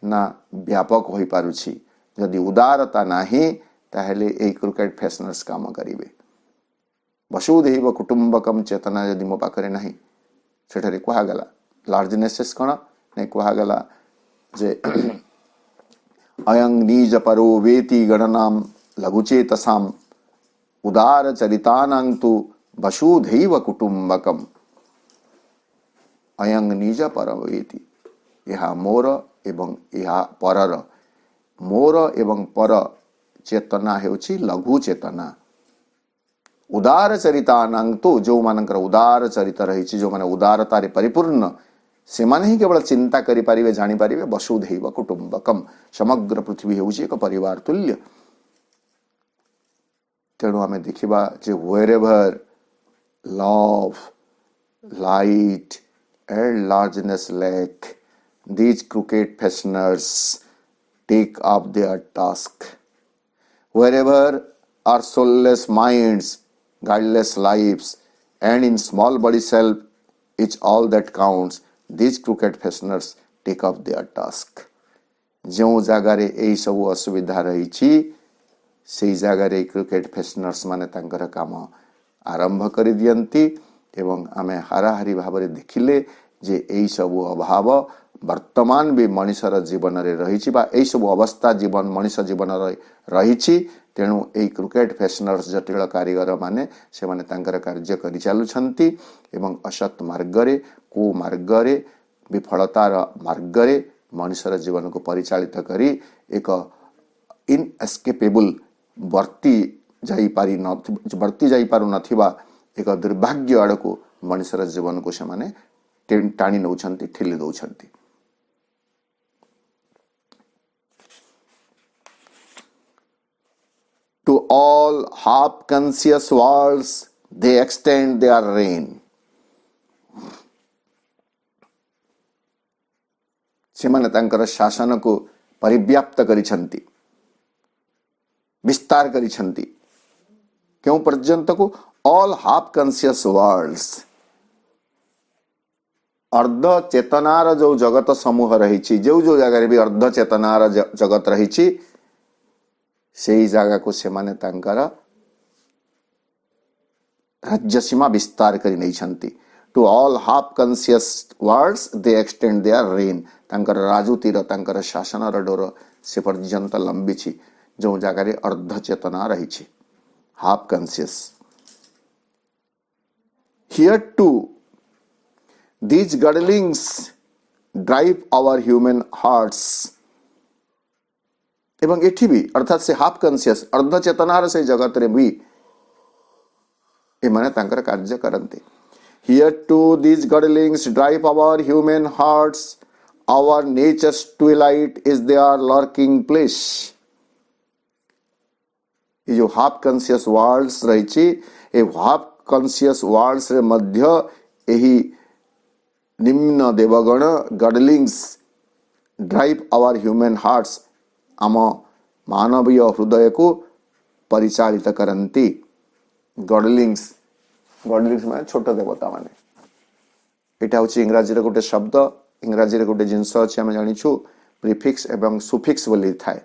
ना व्यापक होई पारुछि। यदि उदारता नाही ताहेले ए क्रिकेट फैशनर्स काम करिवे। वसुधैव कुटुंबकम चेतना यदि मो पाखरे नाही सेठारे कुहा गला लार्जनेस कण नै कुहा गला जे अयं निज परो वेति गणनाम लघुचेतसाम उदार चरितानां तु वसुधैव कुटुंबकम। अयं निज पर वेति यह मोर एवं यह परर मोर एवं पर चेतना हेउछि लघु चेतना। उदार चरितानां तो जो मानकर उदार चरित रही जो माने उदारतारे परिपूर्ण से माने ही केवल चिंता करि परिवे जानि परिवे वसुधैव कुटुंबकम समग्र पृथ्वी हेउछि एक परिवार तुल्य। तेणु आमे देखिबा जे wherever love light and largeness lack these cricket fashioners take up their task. Wherever are soulless minds, guideless lives, and in small body self is all that counts, these cricket fashioners take up their task. जो जगारे एई सब असुविधा रही से जगारे cricket फैशनर्स माने तांकर काम आरंभ कर दियंती एवं आमे हाराहारी भाव देखिले जे एई सब अभाव वर्तमान भी मनुष्यर जीवन रे रही बा एई सब अवस्था जीवन मनुष्य जीवन रही। तेणु एई क्रिकेट फैशनर्स जटिल कारीगर माने से माने तांकर कार्य करि चालुछंती एवं असत मार्ग रे को मार्ग रे विफलतार मार्ग रे मनुष्यर जीवन को परिचालित करी एक इनएस्केपेबल वर्ती जाई पारु नथिबा एक दुर्भाग्य आड़ को मनुष्यर जीवन को से माने टाणी नौछंती ठेली दौछंती। To all half conscious worlds they extend their reign. सेमाने तांकर शासन को परिव्याप्त करिछंती विस्तार करिछंती क्यों पर्यंत को ऑल हाफ कॉन्शियस वर्ल्ड्स अर्ध चेतनार जो जगत समूह रही जो जो जगह भी अर्ध चेतनार जगत रही से जगह को से माने तांकर राज्य सीमा विस्तार करी नहीं छंती। To all half conscious worlds they extend their reign तांकर राजुतीर तांकर शासनर डोर से पर्यंत लंबी छी जो जगह अर्ध चेतना रही छी half conscious. Here to these gudlings drive our human hearts एवं एठी भी अर्थात से हाफ कॉन्शियस अर्ध चेतनार से जगत रे भी ए माने तांकर कार्य करंते। Here to these gudlings drive our human hearts our nature's twilight is their lurking place। ये जो हाफ कॉन्शियस वर्ल्ड्स रही ए हाफ कॉन्शियस वर्ल्ड्स रे मध्य एही निम्न Devgan गडलिंग्स drive our human hearts आम मानवीय हृदय को परिचालित करती। गडलिंग्स माने छोट देवता माने एटा होची इंग्रजी रे गोटे शब्द इंग्रजी रे गोटे जिंस अछि हम जानिछु प्रीफिक्स एवं सुफिक्स बोली थाए।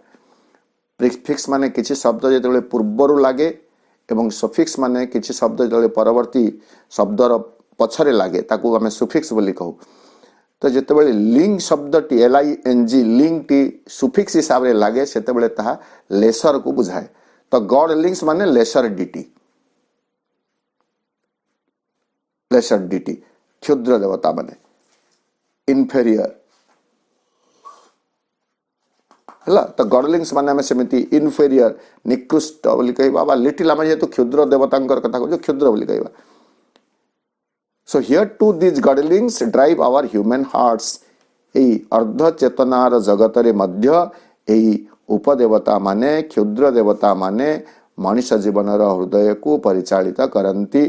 प्रीफिक्स माने किछि शब्द जेतेबेले पूर्वरु लागे एवं सफिक्स माने किछि शब्द जेतेबेले परवर्ती शब्दर पछरे लागे ताकू हमें सुफिक्स बोली कहू। तो जितेबाला लिंग शब्दटी LING लिंग टी सुफिक्स हिसाब से लगे से ताहा लेसर को बुझाए। तो गॉड लिंग्स माने लेसर डिटी, लेसर डिटी क्षुद्र देवता माने इनफेरियर है। तो गॉडलिंग्स माने आम सेमती इनफेरियर निकृष्ट बोली कहवा बा लिटिल आम जेहेतु क्षुद्र देवता कथा कहूँ क्षुद्र बोली कहवा। So here too these godlings drive our human hearts. यही अर्ध चेतनार जगत रे मध्य यही उपदेवता माने क्षुद्र देवता माने मनुष्य जीवनर हृदय को परिचालित करती।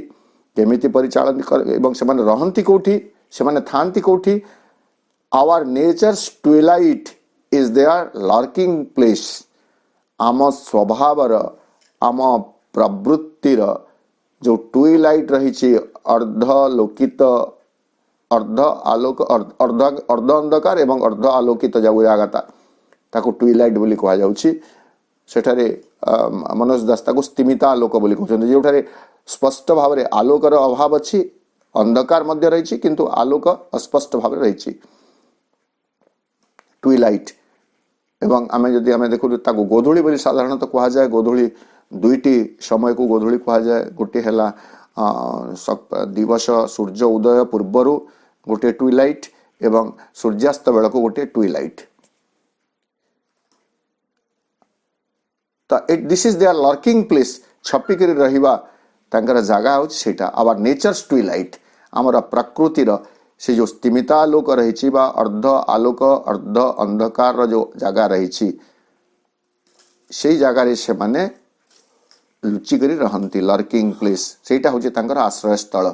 केमिति परिचालन एवं से रहती कौटी से थांती कौटी। Our natures twilight is their lurking place. आम स्वभावर आम प्रवृत्तिर जो ट्विलाइट रही अर्धलोकित अर्ध आलोक अर्ध अंधकार एवं अर्ध आलोकित जो जगता ताको ट्विलाइट बोली कह जाउछि। सेठारे मनोज दास ताको स्तिमिता आलोक बोली कहउछन। जोठारे स्पष्ट भाव में आलोकर अभाव अच्छी अंधकार मध्य रही किंतु आलोक अस्पष्ट भाव में रही ट्विलाइट। एवं आम जदि आम देखु ताको गोधूली बोली साधारणतः कह जाए। गोधूली दुईटी समय को गोधूली कह जाए। गोटे है दिवस सूर्य उदय पूर्वर गोटे ट्विलाइट एवं सूर्यास्त बेल को गोटे ट्विलाइट। तो this is their lurking place. छपिक रहिबा तांकर जगह हूँ सेटा आवर नेचर्स ट्विलाइट। आमर प्रकृतिर से जो स्तिमिता आलोक रही अर्ध आलोक अर्ध अंधकार जो जगह रही से जगार से माने लुचिक रहती लर्किंग प्लेस। सेटा हूँ तांकर आश्रय स्थल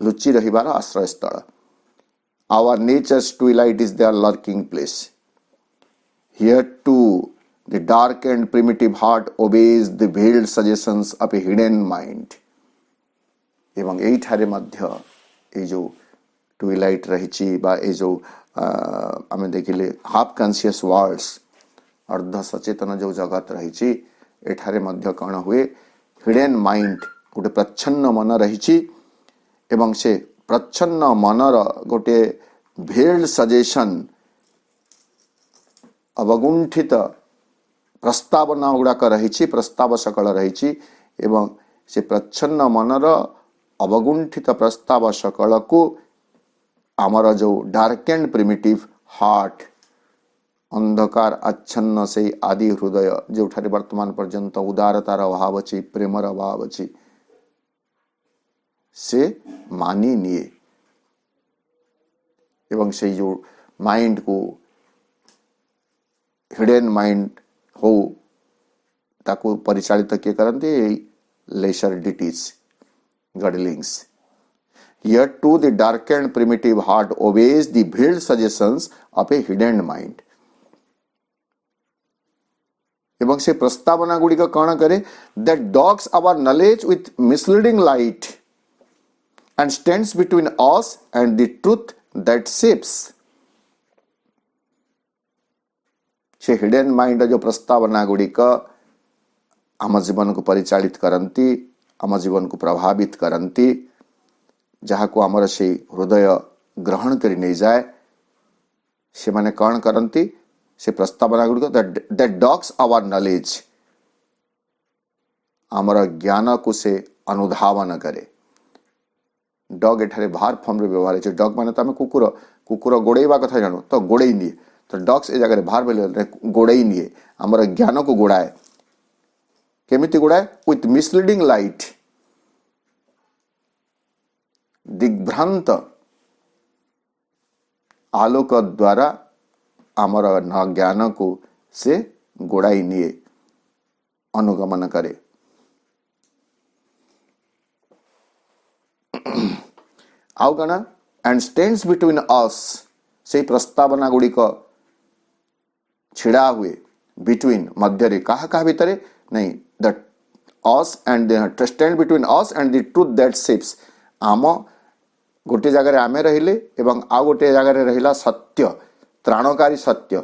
लुचि रहिबार आश्रय स्थल। Our natures twilight is their lurking place. Here too the dark and primitive heart obeys the veiled suggestions of a hidden mind। एवं यही ठारे मध्य ये जो ट्विलाइट रही बा ये जो आम देखिले हाफ कॉन्शियस वर्ल्ड्स अर्ध सचेतन जो जगत रही एठारे मध्य कौन हुए हिडन माइंड गोटे प्रच्छन्न मन रही एवं से प्रच्छन्न मनर गोटे भेल्ड सजेशन अवगुंठित प्रस्तावना गुड़ाक रही प्रस्ताव सकल रही एवं से प्रच्छन्न मनर अवगुंठित प्रस्ताव सकल को आमर जो डार्क एंड प्रिमिटिव हार्ट अंधकार आच्छन्न से आदि हृदय जो वर्तमान पर्यंत उदारतार अभाव अच्छी प्रेमर अभाव अच्छी से मानी निए एवं से जो माइंड को हिडन माइंड हो ताको परिचालित किए करते lesser deities godlings. Here to the dark and primitive heart obeys the veiled suggestions of a hidden mind. एवं से प्रस्तावना गुड़िक कौन करे that dogs our knowledge with misleading light and stands between us and the truth that shapes. से hidden mind जो प्रस्तावना गुड़िक आम जीवन को परिचालित करती आम जीवन को प्रभावित करती जहाँ को आमर से हृदय ग्रहण कर नहीं जाए से माने कौन करती से प्रस्तावना गुड़िक दैट डॉग्स आवर नॉलेज आमर ज्ञान को से अनुधावन करे। डॉग एठारे भार फॉर्म रे व्यवहार है। डॉग माने तो आम कुकुर कुकुर गोड़ेवा कथा जानू तो गोड़े निए तो डॉग्स ए जगह भार बेले गोड़े निए आमर ज्ञान को गोड़ाए। केमिति गोड़ाए विथ मिसलीडिंग लाइट दिग्भ्रांत आलोक द्वारा आमर ज्ञान को से गोड़ाई निए अनुगमन करे। आउ कना एंड स्टैंड्स बिटवीन अस से प्रस्तावना गुड़िक छिड़ा हुए बिटवीन मध्य रे कहा कहा भितर नहीं the us and stand between us and the truth that shapes. आम गोटे जगह आमे रहिले एवं आ गोटे जगह रहिला सत्य त्राणकारी सत्य।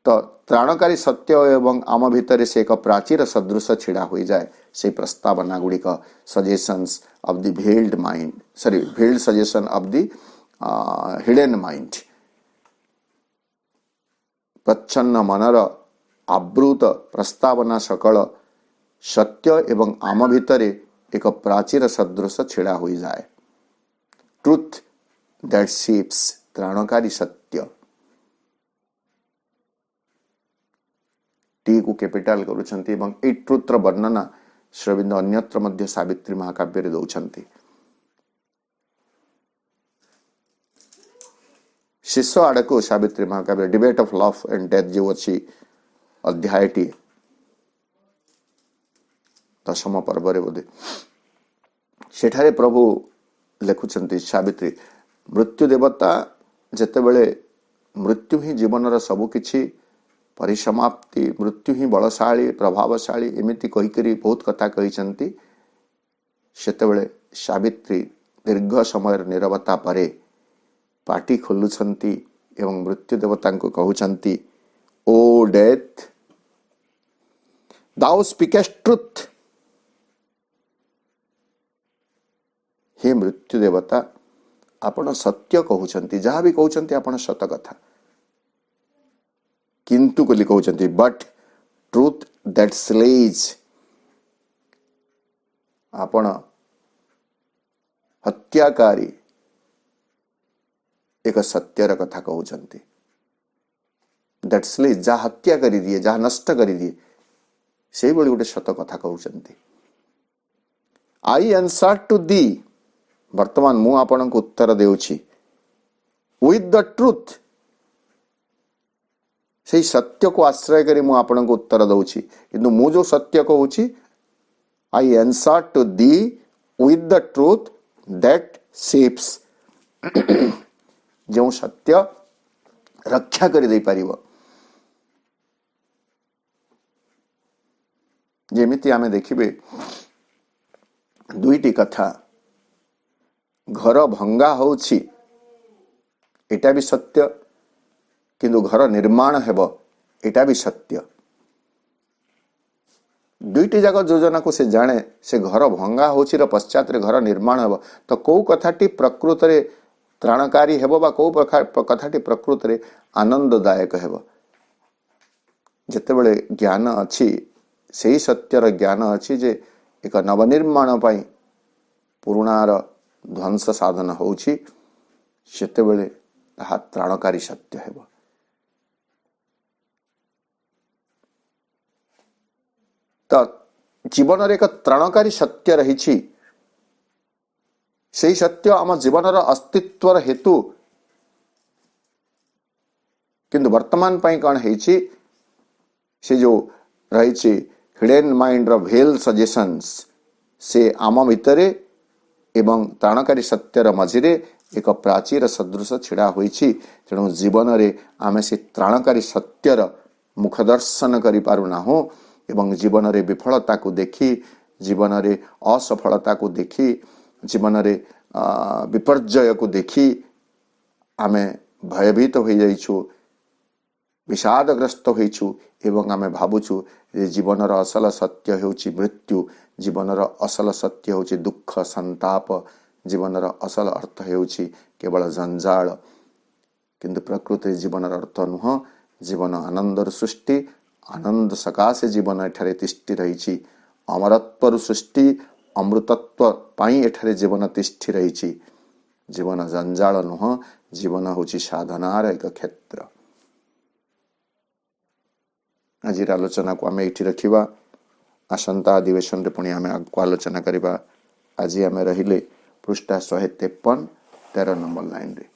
तो त्राणकारी सत्य एवं आम भितर से एक प्राचीर सदृश छिड़ा हो जाए से प्रस्तावना गुड़िक suggestions of the veiled mind veiled suggestion of the hidden mind प्रच्छन्न मनर आवृत प्रस्तावना सकल सत्य एवं आम भितर एक प्राचीर सदृश छिड़ा हो जाए। ट्रुथ दैट शीप्स त्राणकारी सत्य टी को कैपिटल करुछंती एवं ए ट्रुथ र वर्णना श्रीअरविंद अन्यत्र मध्य सावित्री महाकाव्य रे दउछंती। शेष आड़ को सावित्री महाकाव्य debate of love and death जो अच्छी अध्यायटी 10 पर्व रे बोधे सेठारे प्रभु लिखुछंती सावित्री मृत्यु देवता जेतेबेले मृत्यु ही जीवन सबु किछि परिसमाप्ति मृत्यु ही बलशाली प्रभावशाली एमिति कहीकरी बहुत कथा कही सेतेबेले सावित्री दीर्घ समय नीरवता परे पाटी खोलुछंती एवं मृत्यु देवता को कहउछंती O death thou speakest truth. हे मृत्यु देवता आपण सत्य कहउछंती जहाँ भी कहउछंती आपण सत कथा किंतु कोली कहउछंती बट ट्रुथ दैट स्लेज आपण हत्याकारी एक सत्यर कथा कहउछंती दैट स्लेज जा हत्या करी दिए जा नष्ट करी दिए से बड़ी गोटे सत कथा कहउछंती। आई आंसर टू दी वर्तमान मु आपण को उत्तर देउछि विथ द ट्रुथ से सत्य को आश्रय करी मु आपण को उत्तर दउछि किंतु मु जो सत्य कहउछि I answer to thee with the truth that saves जो सत्य रक्षा कर दे पारिबो। जेमिति आमे देखिबे दुईटी कथा घर भंगा होछि एटा भी सत्य किंतु घर निर्माण हेबो एटा भी सत्य। दुईटी जाक योजना को से जाने से घर भंगा होछि र पश्चात रे घर निर्माण हेबो तो को कथाटी प्रकृत रे त्राणकारी हेबो बा को कथाटी प्रकृत रे आनंददायक हेबो। जेतेबेले ज्ञान अछि सेही सत्यर ज्ञान अछि जे एक नवनिर्माण पई पुराणार ध्वंस साधन होछि सेतेबेले ताहा त्राणकारी सत्य हेबो। तो जीवन रे एक त्राणकारी सत्य रहिछि से सत्य आम जीवन अस्तित्व हेतु किंतु वर्तमान पाई कौन है से जो रही हिडन माइंड रो भेल सजेशंस से आम भितरे एवं त्राणकारी सत्यर मझिरे एक प्राचीर सदृश छिड़ा होइछि। तेणु जीवन रे आमे से त्राणकारी सत्यर मुखदर्शन करि पारुना हो एवं जीवन रे विफलता को देखी जीवन रे असफलता को देखी जीवन रे विपर्जय को देखी आमे भयभीत हो जाइछु विषादग्रस्त होइछु एवं आमे भाबुछु जे जीवनर असल सत्य हेउछि मृत्यु जीवनर असल सत्य हेउछि दुख संताप जीवनर असल अर्थ हेउछि केवल जंजाल किंतु प्रकृति जीवनर अर्थ नुह जीवन आनंदर सृष्टि आनंद सकाशे जीवन एठारे तिष्ठि रहिछि अमरत्वर सृष्टि अमृतत्व पाई एठारे जीवन तिष्ठि रहिछि जीवन जंजाल नुह जीवन होछि साधनार एक क्षेत्र। आज आलोचना को आम ये रखा आसंता अधिवेशन रे पुणी आम आगको आलोचना करवा। आज आम रहिले पृष्ठा 153 13 नंबर लाइन रे।